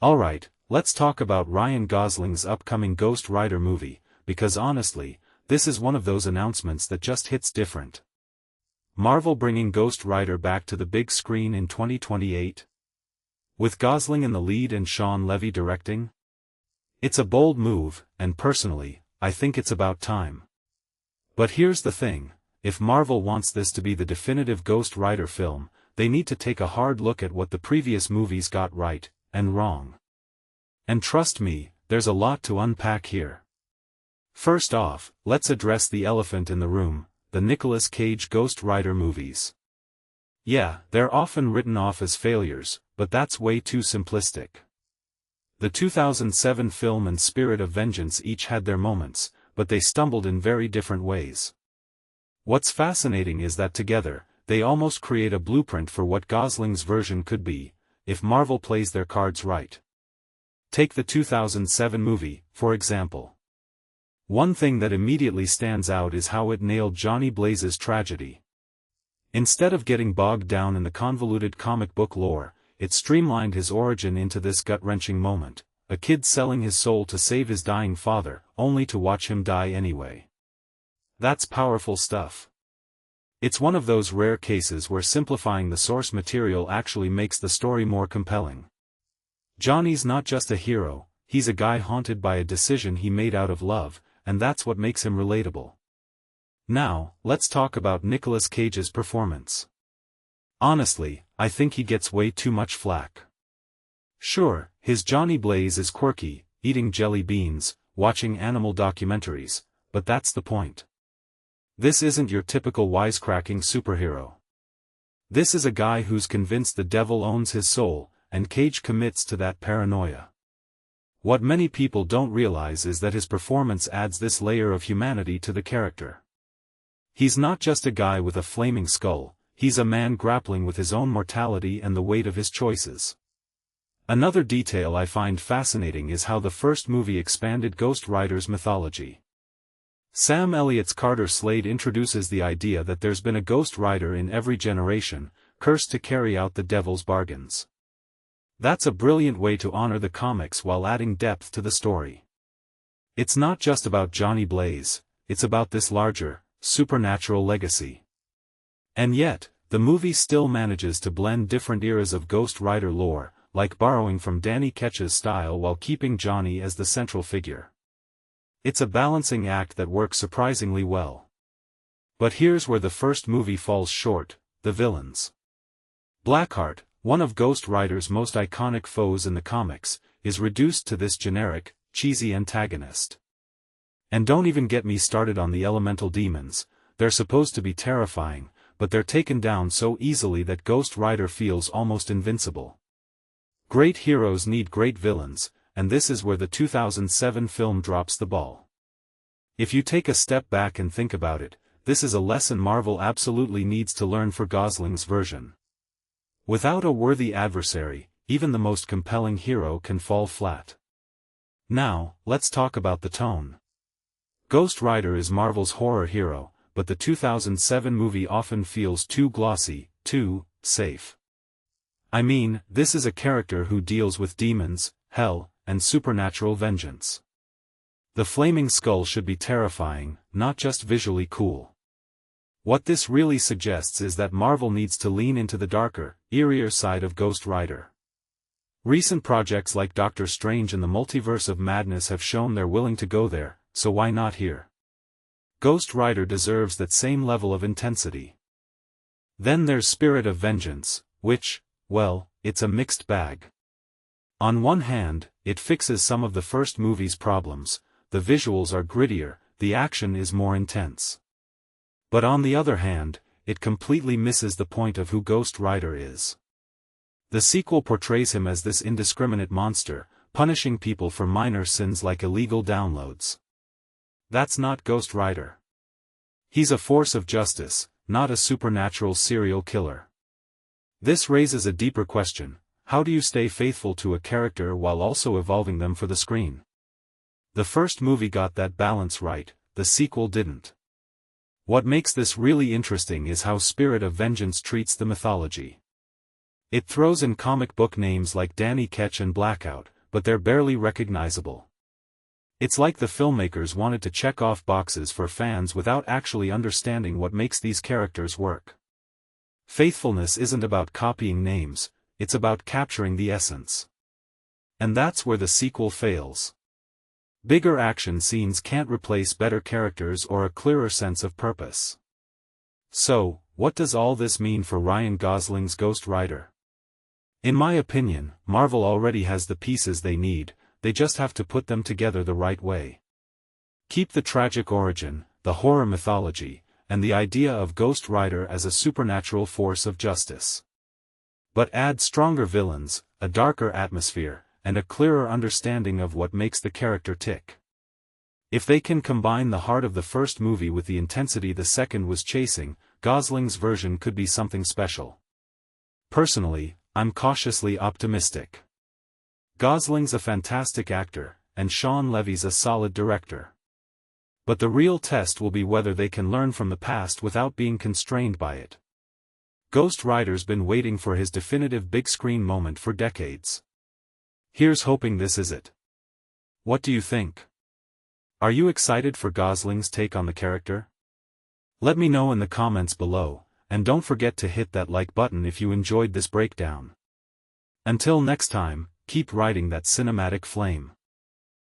Alright, let's talk about Ryan Gosling's upcoming Ghost Rider movie, because honestly, this is one of those announcements that just hits different. Marvel bringing Ghost Rider back to the big screen in 2028? With Gosling in the lead and Shawn Levy directing? It's a bold move, and personally, I think it's about time. But here's the thing, if Marvel wants this to be the definitive Ghost Rider film, they need to take a hard look at what the previous movies got right, and wrong. And trust me, there's a lot to unpack here. First off, let's address the elephant in the room, the Nicolas Cage Ghost Rider movies. Yeah, they're often written off as failures, but that's way too simplistic. The 2007 film and Spirit of Vengeance each had their moments, but they stumbled in very different ways. What's fascinating is that together, they almost create a blueprint for what Gosling's version could be, if Marvel plays their cards right. Take the 2007 movie, for example. One thing that immediately stands out is how it nailed Johnny Blaze's tragedy. Instead of getting bogged down in the convoluted comic book lore, it streamlined his origin into this gut-wrenching moment, a kid selling his soul to save his dying father, only to watch him die anyway. That's powerful stuff. It's one of those rare cases where simplifying the source material actually makes the story more compelling. Johnny's not just a hero, he's a guy haunted by a decision he made out of love, and that's what makes him relatable. Now, let's talk about Nicolas Cage's performance. Honestly, I think he gets way too much flack. Sure, his Johnny Blaze is quirky, eating jelly beans, watching animal documentaries, but that's the point. This isn't your typical wisecracking superhero. This is a guy who's convinced the devil owns his soul, and Cage commits to that paranoia. What many people don't realize is that his performance adds this layer of humanity to the character. He's not just a guy with a flaming skull, he's a man grappling with his own mortality and the weight of his choices. Another detail I find fascinating is how the first movie expanded Ghost Rider's mythology. Sam Elliott's Carter Slade introduces the idea that there's been a Ghost Rider in every generation, cursed to carry out the devil's bargains. That's a brilliant way to honor the comics while adding depth to the story. It's not just about Johnny Blaze, it's about this larger, supernatural legacy. And yet, the movie still manages to blend different eras of Ghost Rider lore, like borrowing from Danny Ketch's style while keeping Johnny as the central figure. It's a balancing act that works surprisingly well. But here's where the first movie falls short, the villains. Blackheart, one of Ghost Rider's most iconic foes in the comics, is reduced to this generic, cheesy antagonist. And don't even get me started on the elemental demons, they're supposed to be terrifying, but they're taken down so easily that Ghost Rider feels almost invincible. Great heroes need great villains, and this is where the 2007 film drops the ball. If you take a step back and think about it, this is a lesson Marvel absolutely needs to learn for Gosling's version. Without a worthy adversary, even the most compelling hero can fall flat. Now, let's talk about the tone. Ghost Rider is Marvel's horror hero, but the 2007 movie often feels too glossy, too safe. I mean, this is a character who deals with demons, hell, and supernatural vengeance. The flaming skull should be terrifying, not just visually cool. What this really suggests is that Marvel needs to lean into the darker, eerier side of Ghost Rider. Recent projects like Doctor Strange and the Multiverse of Madness have shown they're willing to go there, so why not here? Ghost Rider deserves that same level of intensity. Then there's Spirit of Vengeance, which, well, it's a mixed bag. On one hand, it fixes some of the first movie's problems, the visuals are grittier, the action is more intense. But on the other hand, it completely misses the point of who Ghost Rider is. The sequel portrays him as this indiscriminate monster, punishing people for minor sins like illegal downloads. That's not Ghost Rider. He's a force of justice, not a supernatural serial killer. This raises a deeper question. How do you stay faithful to a character while also evolving them for the screen? The first movie got that balance right, the sequel didn't. What makes this really interesting is how Spirit of Vengeance treats the mythology. It throws in comic book names like Danny Ketch and Blackout, but they're barely recognizable. It's like the filmmakers wanted to check off boxes for fans without actually understanding what makes these characters work. Faithfulness isn't about copying names, it's about capturing the essence. And that's where the sequel fails. Bigger action scenes can't replace better characters or a clearer sense of purpose. So, what does all this mean for Ryan Gosling's Ghost Rider? In my opinion, Marvel already has the pieces they need, they just have to put them together the right way. Keep the tragic origin, the horror mythology, and the idea of Ghost Rider as a supernatural force of justice. But add stronger villains, a darker atmosphere, and a clearer understanding of what makes the character tick. If they can combine the heart of the first movie with the intensity the second was chasing, Gosling's version could be something special. Personally, I'm cautiously optimistic. Gosling's a fantastic actor, and Shawn Levy's a solid director. But the real test will be whether they can learn from the past without being constrained by it. Ghost Rider's been waiting for his definitive big-screen moment for decades. Here's hoping this is it. What do you think? Are you excited for Gosling's take on the character? Let me know in the comments below, and don't forget to hit that like button if you enjoyed this breakdown. Until next time, keep riding that cinematic flame.